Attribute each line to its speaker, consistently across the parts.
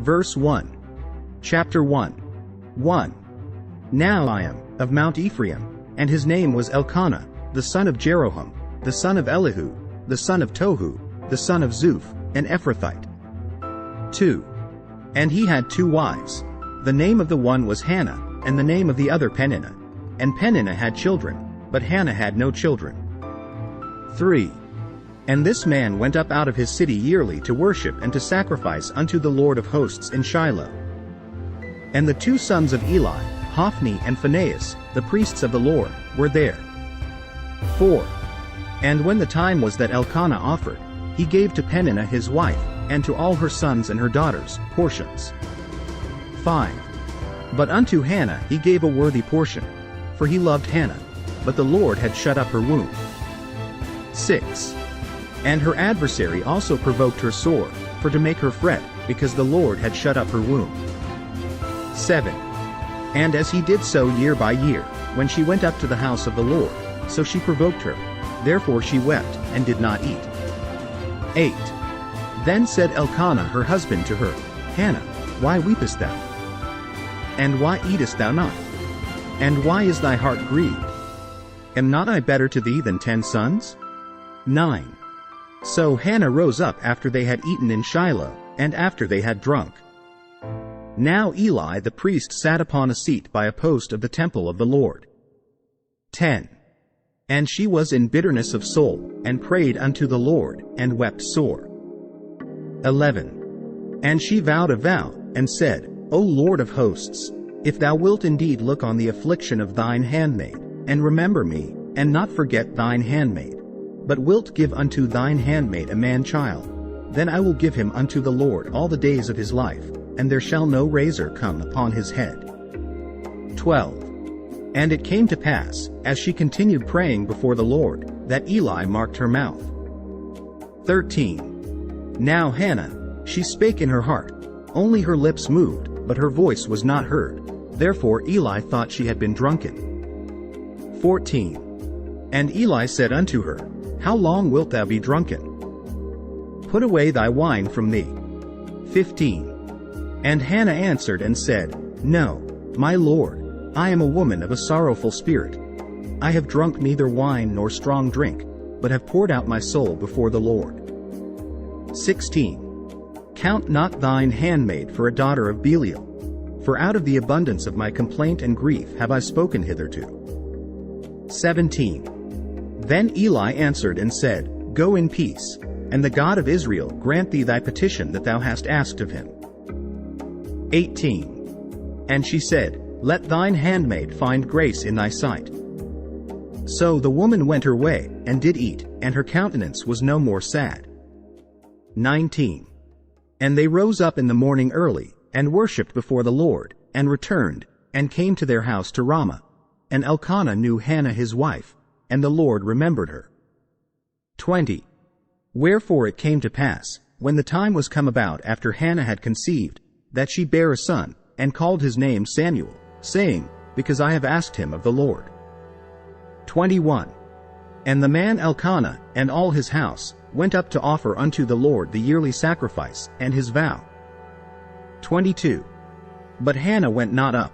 Speaker 1: Verse 1. Chapter 1. 1. Now I am of Mount Ephraim, and his name was Elkanah, the son of Jeroham, the son of Elihu, the son of Tohu, the son of Zuph, an Ephrathite. 2. And he had 2 wives. The name of the one was Hannah, and the name of the other Peninnah. And Peninnah had children, but Hannah had no children. 3. And this man went up out of his city yearly to worship and to sacrifice unto the Lord of hosts in Shiloh. And the 2 sons of Eli, Hophni and Phinehas, the priests of the Lord, were there. 4. And when the time was that Elkanah offered, he gave to Peninnah his wife, and to all her sons and her daughters, portions. 5. But unto Hannah he gave a worthy portion, for he loved Hannah, but the Lord had shut up her womb. 6. And her adversary also provoked her sore, for to make her fret, because the Lord had shut up her womb. 7. And as he did so year by year, when she went up to the house of the Lord, so she provoked her, therefore she wept, and did not eat. 8. Then said Elkanah her husband to her, Hannah, why weepest thou? And why eatest thou not? And why is thy heart grieved? Am not I better to thee than 10 sons? 9. So Hannah rose up after they had eaten in Shiloh, and after they had drunk. Now Eli the priest sat upon a seat by a post of the temple of the Lord. 10. And she was in bitterness of soul, and prayed unto the Lord, and wept sore. 11. And she vowed a vow, and said, O Lord of hosts, if thou wilt indeed look on the affliction of thine handmaid, and remember me, and not forget thine handmaid, but wilt give unto thine handmaid a man-child, then I will give him unto the Lord all the days of his life, and there shall no razor come upon his head. 12. And it came to pass, as she continued praying before the Lord, that Eli marked her mouth. 13. Now Hannah, she spake in her heart, only her lips moved, but her voice was not heard, therefore Eli thought she had been drunken. 14. And Eli said unto her, How long wilt thou be drunken? Put away thy wine from thee. 15. And Hannah answered and said, No, my Lord, I am a woman of a sorrowful spirit. I have drunk neither wine nor strong drink, but have poured out my soul before the Lord. 16. Count not thine handmaid for a daughter of Belial, for out of the abundance of my complaint and grief have I spoken hitherto. 17. Then Eli answered and said, Go in peace, and the God of Israel grant thee thy petition that thou hast asked of him. 18. And she said, Let thine handmaid find grace in thy sight. So the woman went her way, and did eat, and her countenance was no more sad. 19. And they rose up in the morning early, and worshipped before the Lord, and returned, and came to their house to Ramah. And Elkanah knew Hannah his wife, and the Lord remembered her. 20. Wherefore it came to pass, when the time was come about after Hannah had conceived, that she bare a son, and called his name Samuel, saying, Because I have asked him of the Lord. 21. And the man Elkanah, and all his house, went up to offer unto the Lord the yearly sacrifice, and his vow. 22. But Hannah went not up,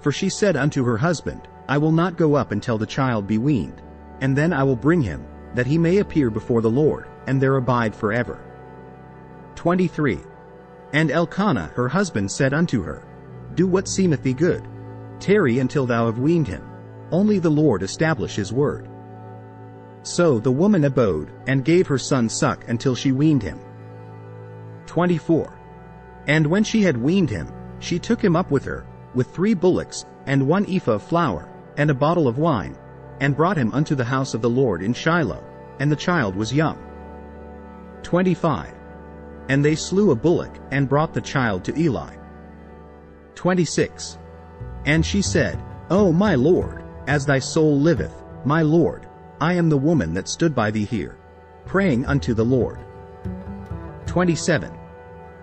Speaker 1: for she said unto her husband, I will not go up until the child be weaned, and then I will bring him, that he may appear before the Lord, and there abide forever. 23. And Elkanah her husband said unto her, Do what seemeth thee good. Tarry until thou have weaned him. Only the Lord establish his word. So the woman abode, and gave her son suck until she weaned him. 24. And when she had weaned him, she took him up with her, with 3 bullocks, and 1 ephah of flour, and a bottle of wine, and brought him unto the house of the Lord in Shiloh, and the child was young. 25. And they slew a bullock, and brought the child to Eli. 26. And she said, O my Lord, as thy soul liveth, my Lord, I am the woman that stood by thee here, praying unto the Lord. 27.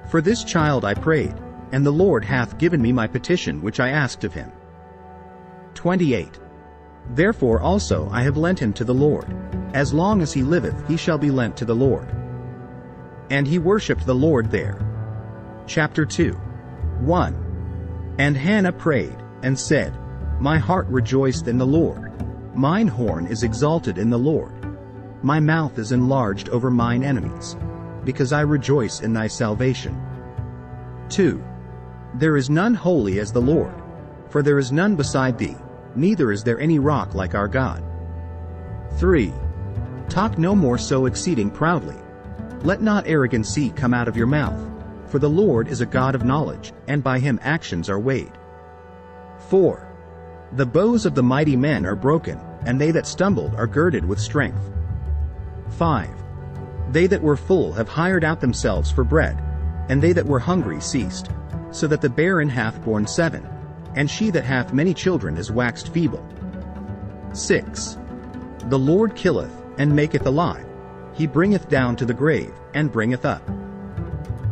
Speaker 1: For this child I prayed, and the Lord hath given me my petition which I asked of him. 28. Therefore also I have lent him to the Lord. As long as he liveth he shall be lent to the Lord. And he worshipped the Lord there. Chapter 2. 1. And Hannah prayed, and said, My heart rejoiced in the Lord. Mine horn is exalted in the Lord. My mouth is enlarged over mine enemies, because I rejoice in thy salvation. 2. There is none holy as the Lord, for there is none beside thee, neither is there any rock like our God. 3. Talk no more so exceeding proudly. Let not arrogancy come out of your mouth, for the Lord is a God of knowledge, and by him actions are weighed. 4. The bows of the mighty men are broken, and they that stumbled are girded with strength. 5. They that were full have hired out themselves for bread, and they that were hungry ceased, so that the barren hath borne 7, and she that hath many children is waxed feeble. 6. The Lord killeth, and maketh alive. He bringeth down to the grave, and bringeth up.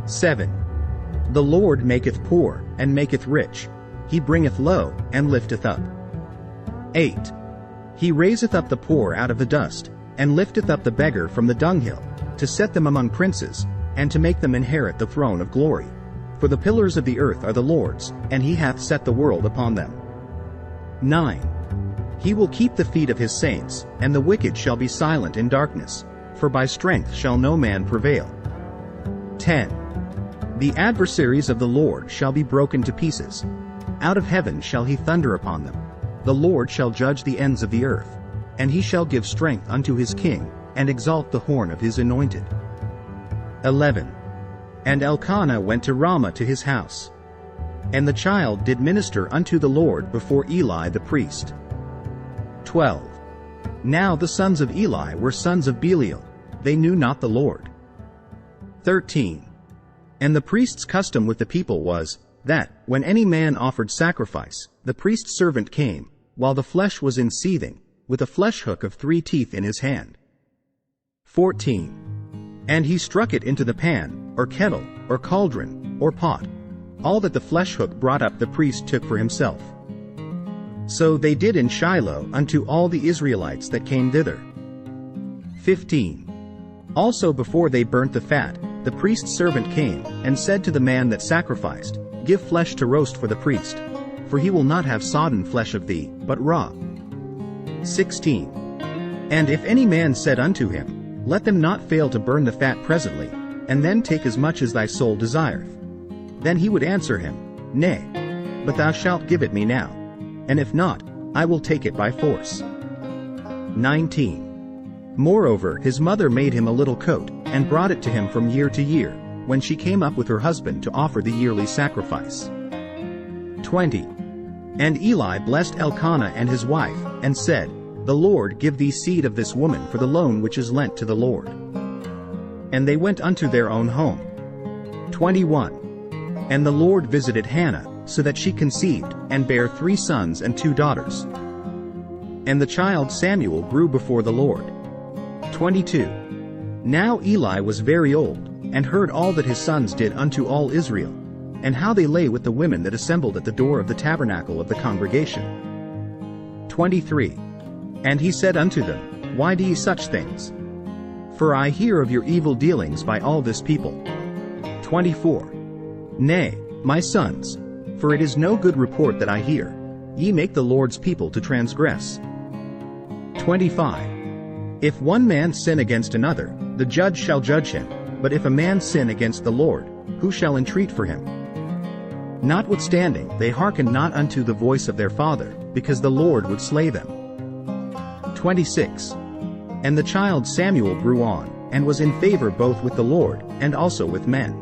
Speaker 1: 7. The Lord maketh poor, and maketh rich. He bringeth low, and lifteth up. 8. He raiseth up the poor out of the dust, and lifteth up the beggar from the dunghill, to set them among princes, and to make them inherit the throne of glory. For the pillars of the earth are the Lord's, and he hath set the world upon them. 9. He will keep the feet of his saints, and the wicked shall be silent in darkness, for by strength shall no man prevail. 10. The adversaries of the Lord shall be broken to pieces. Out of heaven shall he thunder upon them. The Lord shall judge the ends of the earth, and he shall give strength unto his king, and exalt the horn of his anointed. 11. And Elkanah went to Ramah to his house. And the child did minister unto the Lord before Eli the priest. 12. Now the sons of Eli were sons of Belial, they knew not the Lord. 13. And the priest's custom with the people was, that, when any man offered sacrifice, the priest's servant came, while the flesh was in seething, with a flesh hook of 3 teeth in his hand. 14. And he struck it into the pan, or kettle, or cauldron, or pot. All that the flesh hook brought up the priest took for himself. So they did in Shiloh unto all the Israelites that came thither. 15. Also before they burnt the fat, the priest's servant came, and said to the man that sacrificed, Give flesh to roast for the priest, for he will not have sodden flesh of thee, but raw. 16. And if any man said unto him, Let them not fail to burn the fat presently, and then take as much as thy soul desireth, then he would answer him, Nay, but thou shalt give it me now, and if not, I will take it by force. 19. Moreover his mother made him a little coat, and brought it to him from year to year, when she came up with her husband to offer the yearly sacrifice. 20. And Eli blessed Elkanah and his wife, and said, The Lord give thee seed of this woman for the loan which is lent to the Lord. And they went unto their own home. 21. And the Lord visited Hannah, so that she conceived, and bare 3 sons and 2 daughters. And the child Samuel grew before the Lord. 22. Now Eli was very old, and heard all that his sons did unto all Israel, and how they lay with the women that assembled at the door of the tabernacle of the congregation. 23. And he said unto them, Why do ye such things? For I hear of your evil dealings by all this people. 24. Nay, my sons, for it is no good report that I hear. Ye make the Lord's people to transgress. 25. If one man sin against another, the judge shall judge him, but if a man sin against the Lord, who shall entreat for him? Notwithstanding, they hearkened not unto the voice of their father, because the Lord would slay them. 26. And the child Samuel grew on, and was in favor both with the Lord, and also with men.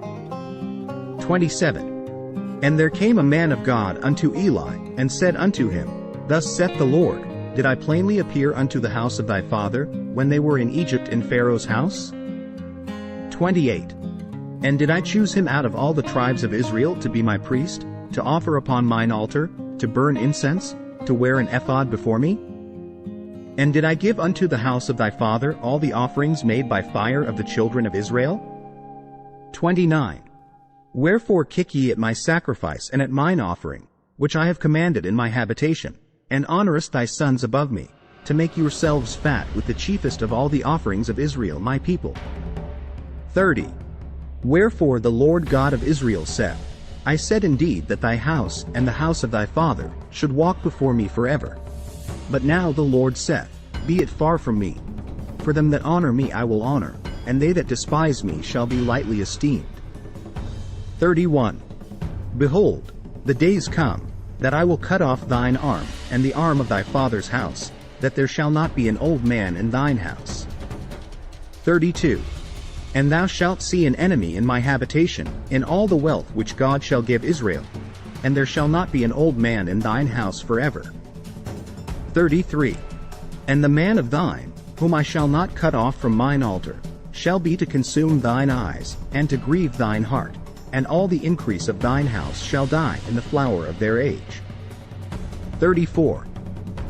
Speaker 1: 27. And there came a man of God unto Eli, and said unto him, Thus saith the Lord, Did I plainly appear unto the house of thy father, when they were in Egypt in Pharaoh's house? 28. And did I choose him out of all the tribes of Israel to be my priest, to offer upon mine altar, to burn incense, to wear an ephod before me? And did I give unto the house of thy father all the offerings made by fire of the children of Israel? 29. Wherefore kick ye at my sacrifice and at mine offering, which I have commanded in my habitation, and honorest thy sons above me, to make yourselves fat with the chiefest of all the offerings of Israel my people? 30. Wherefore the Lord God of Israel saith, I said indeed that thy house and the house of thy father should walk before me forever. But now the Lord saith, Be it far from me. For them that honor me I will honor, and they that despise me shall be lightly esteemed. 31. Behold, the days come, that I will cut off thine arm, and the arm of thy father's house, that there shall not be an old man in thine house. 32. And thou shalt see an enemy in my habitation, in all the wealth which God shall give Israel, and there shall not be an old man in thine house forever. 33. And the man of thine, whom I shall not cut off from mine altar, shall be to consume thine eyes, and to grieve thine heart, and all the increase of thine house shall die in the flower of their age. 34.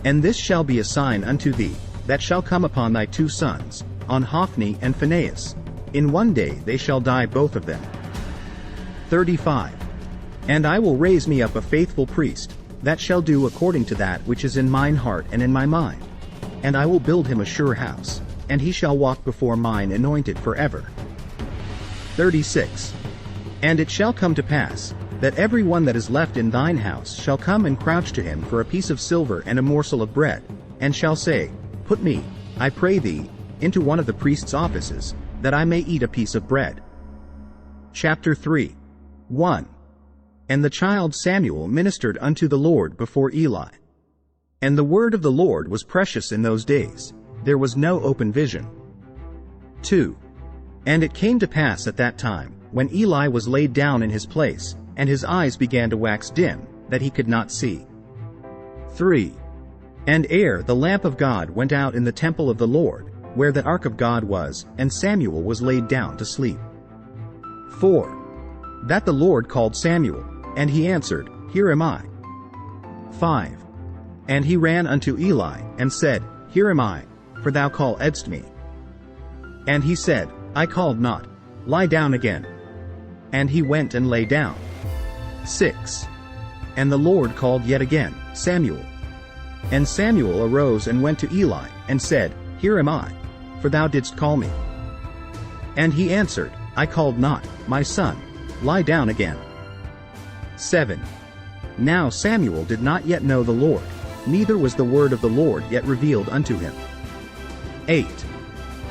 Speaker 1: And this shall be a sign unto thee, that shall come upon thy two sons, on Hophni and Phinehas. In one day they shall die both of them. 35. And I will raise me up a faithful priest, that shall do according to that which is in mine heart and in my mind. And I will build him a sure house, and he shall walk before mine anointed forever. 36. And it shall come to pass, that every one that is left in thine house shall come and crouch to him for a piece of silver and a morsel of bread, and shall say, Put me, I pray thee, into one of the priest's offices, that I may eat a piece of bread. Chapter 3. 1. And the child Samuel ministered unto the Lord before Eli. And the word of the Lord was precious in those days, there was no open vision. 2. And it came to pass at that time, when Eli was laid down in his place, and his eyes began to wax dim, that he could not see. 3. And ere the lamp of God went out in the temple of the Lord, where the ark of God was, and Samuel was laid down to sleep. 4. That the Lord called Samuel, and he answered, Here am I. 5. And he ran unto Eli, and said, Here am I, for thou calledst me. And he said, I called not, lie down again. And he went and lay down. 6. And the Lord called yet again, Samuel. And Samuel arose and went to Eli, and said, Here am I, for thou didst call me. And he answered, I called not, my son, lie down again. 7. Now Samuel did not yet know the Lord, neither was the word of the Lord yet revealed unto him. 8.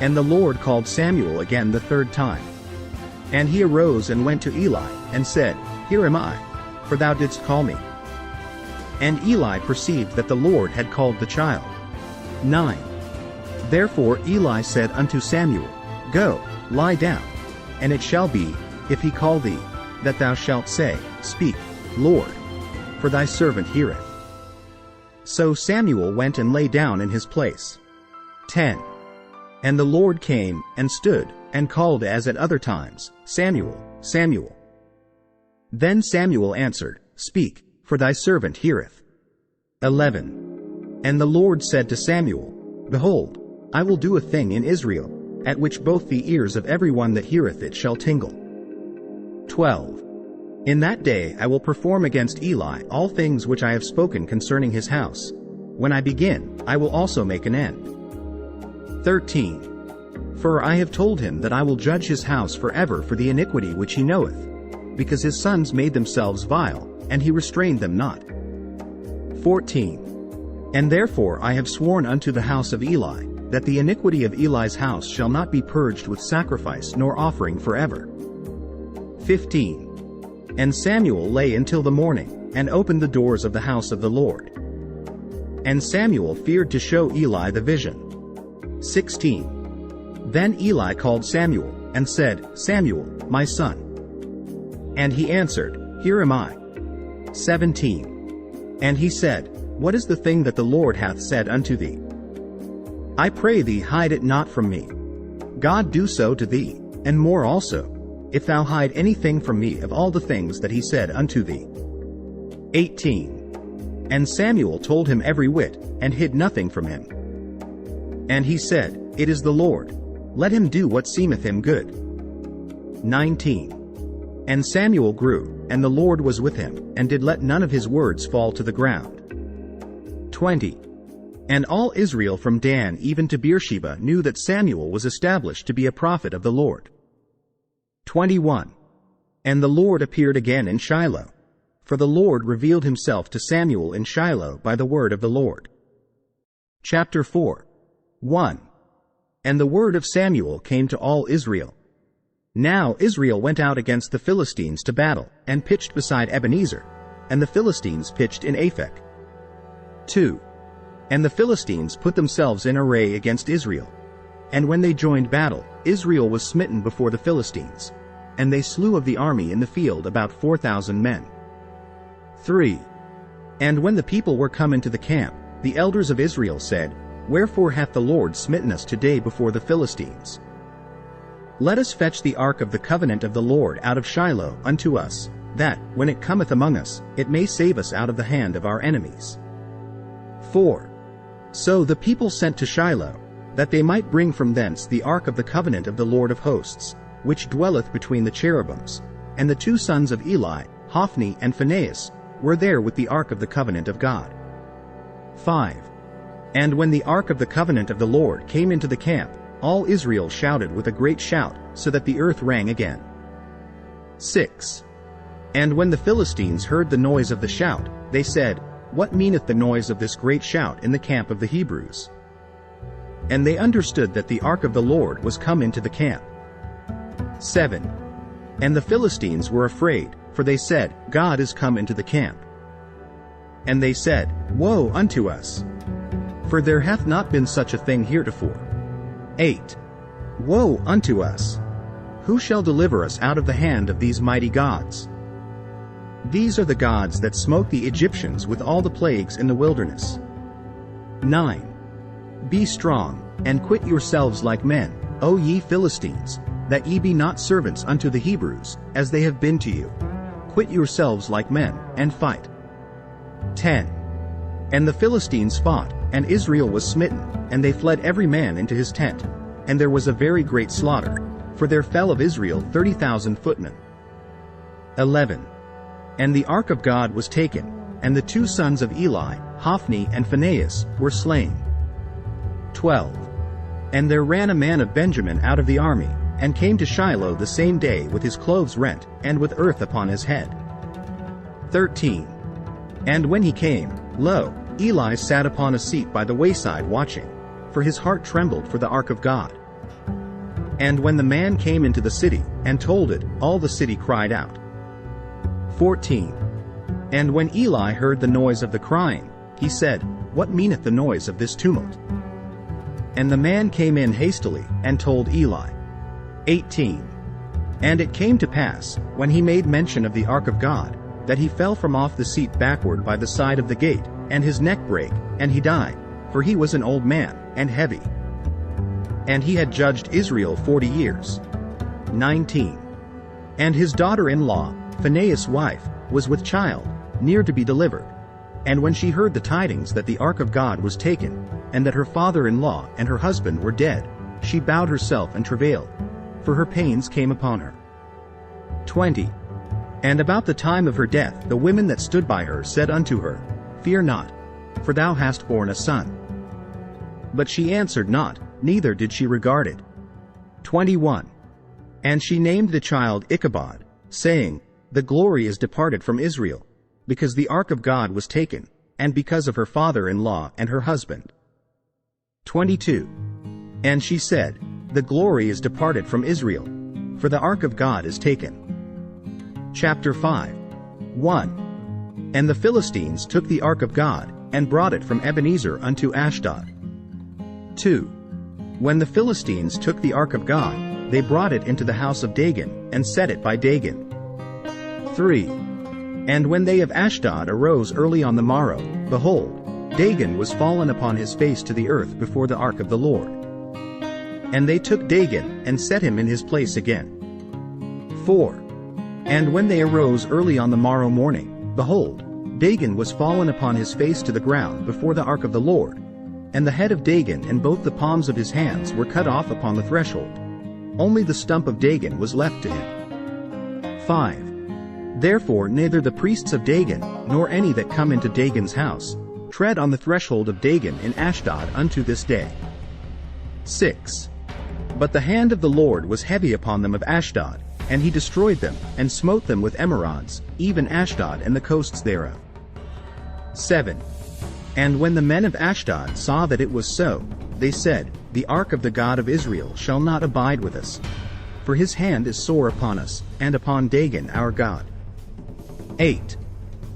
Speaker 1: And the Lord called Samuel again the third time. And he arose and went to Eli, and said, Here am I, for thou didst call me. And Eli perceived that the Lord had called the child. 9. Therefore Eli said unto Samuel, Go, lie down, and it shall be, if he call thee, that thou shalt say, Speak, Lord, for thy servant heareth. So Samuel went and lay down in his place. 10. And the Lord came, and stood, and called as at other times, Samuel, Samuel. Then Samuel answered, Speak, for thy servant heareth. 11. And the Lord said to Samuel, Behold, I will do a thing in Israel, at which both the ears of every one that heareth it shall tingle. 12. In that day I will perform against Eli all things which I have spoken concerning his house. When I begin, I will also make an end. 13. For I have told him that I will judge his house forever for the iniquity which he knoweth, because his sons made themselves vile, and he restrained them not. 14. And therefore I have sworn unto the house of Eli, that the iniquity of Eli's house shall not be purged with sacrifice nor offering forever. 15. And Samuel lay until the morning, and opened the doors of the house of the Lord. And Samuel feared to show Eli the vision. 16. Then Eli called Samuel, and said, Samuel, my son. And he answered, Here am I. 17. And he said, What is the thing that the Lord hath said unto thee? I pray thee hide it not from me. God do so to thee, and more also, if thou hide anything from me of all the things that he said unto thee. 18. And Samuel told him every whit, and hid nothing from him. And he said, It is the Lord. Let him do what seemeth him good. 19. And Samuel grew, and the Lord was with him, and did let none of his words fall to the ground. 20. And all Israel from Dan even to Beersheba knew that Samuel was established to be a prophet of the Lord. 21. And the Lord appeared again in Shiloh. For the Lord revealed himself to Samuel in Shiloh by the word of the Lord. Chapter 4. 1. And the word of Samuel came to all Israel. Now Israel went out against the Philistines to battle, and pitched beside Ebenezer, and the Philistines pitched in Aphek. 2. And the Philistines put themselves in array against Israel. And when they joined battle, Israel was smitten before the Philistines, and they slew of the army in the field about 4,000 men. 3. And when the people were come into the camp, the elders of Israel said, Wherefore hath the Lord smitten us today before the Philistines? Let us fetch the ark of the covenant of the Lord out of Shiloh unto us, that, when it cometh among us, it may save us out of the hand of our enemies. 4. So the people sent to Shiloh, that they might bring from thence the ark of the covenant of the Lord of hosts, which dwelleth between the cherubims, and the 2 sons of Eli, Hophni and Phinehas, were there with the ark of the covenant of God. 5. And when the ark of the covenant of the Lord came into the camp, all Israel shouted with a great shout, so that the earth rang again. 6. And when the Philistines heard the noise of the shout, they said, What meaneth the noise of this great shout in the camp of the Hebrews? And they understood that the ark of the Lord was come into the camp. 7. And the Philistines were afraid, for they said, God is come into the camp. And they said, Woe unto us! For there hath not been such a thing heretofore. 8. Woe unto us! Who shall deliver us out of the hand of these mighty gods? These are the gods that smote the Egyptians with all the plagues in the wilderness. 9. Be strong, and quit yourselves like men, O ye Philistines, that ye be not servants unto the Hebrews, as they have been to you. Quit yourselves like men, and fight. 10. And the Philistines fought, and Israel was smitten, and they fled every man into his tent. And there was a very great slaughter, for there fell of Israel 30,000 footmen. 11. And the ark of God was taken, and the 2 sons of Eli, Hophni and Phinehas, were slain. 12. And there ran a man of Benjamin out of the army, and came to Shiloh the same day with his clothes rent, and with earth upon his head. 13. And when he came, lo, Eli sat upon a seat by the wayside watching, for his heart trembled for the ark of God. And when the man came into the city, and told it, all the city cried out. 14. And when Eli heard the noise of the crying, he said, What meaneth the noise of this tumult? And the man came in hastily, and told Eli. 18. And it came to pass, when he made mention of the ark of God, that he fell from off the seat backward by the side of the gate, and his neck brake, and he died, for he was an old man, and heavy. And he had judged Israel 40 years. 19. And his daughter-in-law, Phinehas' wife, was with child, near to be delivered. And when she heard the tidings that the ark of God was taken, and that her father-in-law and her husband were dead, she bowed herself and travailed, for her pains came upon her. 20. And about the time of her death the women that stood by her said unto her, Fear not, for thou hast borne a son. But she answered not, neither did she regard it. 21. And she named the child Ichabod, saying, The glory is departed from Israel, because the ark of God was taken, and because of her father-in-law and her husband. 22. And she said, The glory is departed from Israel, for the ark of God is taken. Chapter 5. 1. And the Philistines took the ark of God, and brought it from Ebenezer unto Ashdod. 2. When the Philistines took the ark of God, they brought it into the house of Dagon, and set it by Dagon. 3. And when they of Ashdod arose early on the morrow, behold, Dagon was fallen upon his face to the earth before the ark of the Lord. And they took Dagon, and set him in his place again. 4. And when they arose early on the morrow morning, behold, Dagon was fallen upon his face to the ground before the ark of the Lord, and the head of Dagon and both the palms of his hands were cut off upon the threshold. Only the stump of Dagon was left to him. 5. Therefore neither the priests of Dagon, nor any that come into Dagon's house, tread on the threshold of Dagon in Ashdod unto this day. 6. But the hand of the Lord was heavy upon them of Ashdod, And he destroyed them, and smote them with emerods, even Ashdod and the coasts thereof. 7. And when the men of Ashdod saw that it was so, they said, The ark of the God of Israel shall not abide with us. For his hand is sore upon us, and upon Dagon our God. 8.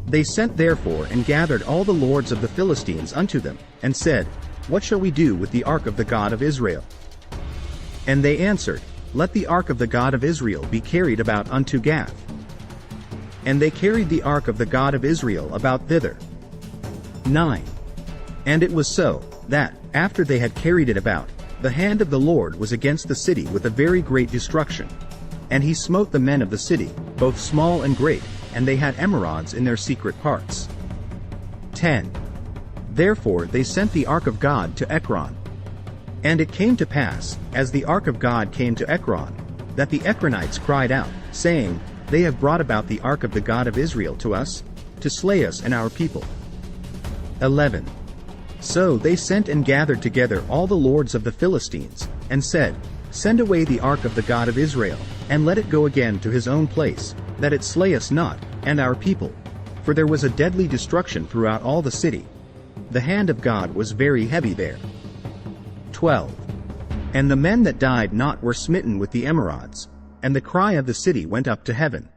Speaker 1: They sent therefore and gathered all the lords of the Philistines unto them, and said, What shall we do with the ark of the God of Israel? And they answered, Let the ark of the God of Israel be carried about unto Gath. And they carried the ark of the God of Israel about thither. 9. And it was so, that, after they had carried it about, the hand of the Lord was against the city with a very great destruction. And he smote the men of the city, both small and great, and they had emerods in their secret parts. 10. Therefore they sent the ark of God to Ekron. And it came to pass, as the ark of God came to Ekron, that the Ekronites cried out, saying, They have brought about the ark of the God of Israel to us, to slay us and our people. 11. So they sent and gathered together all the lords of the Philistines, and said, Send away the ark of the God of Israel, and let it go again to his own place, that it slay us not, and our people. For there was a deadly destruction throughout all the city. The hand of God was very heavy there. 12. And the men that died not were smitten with the emerods, and the cry of the city went up to heaven.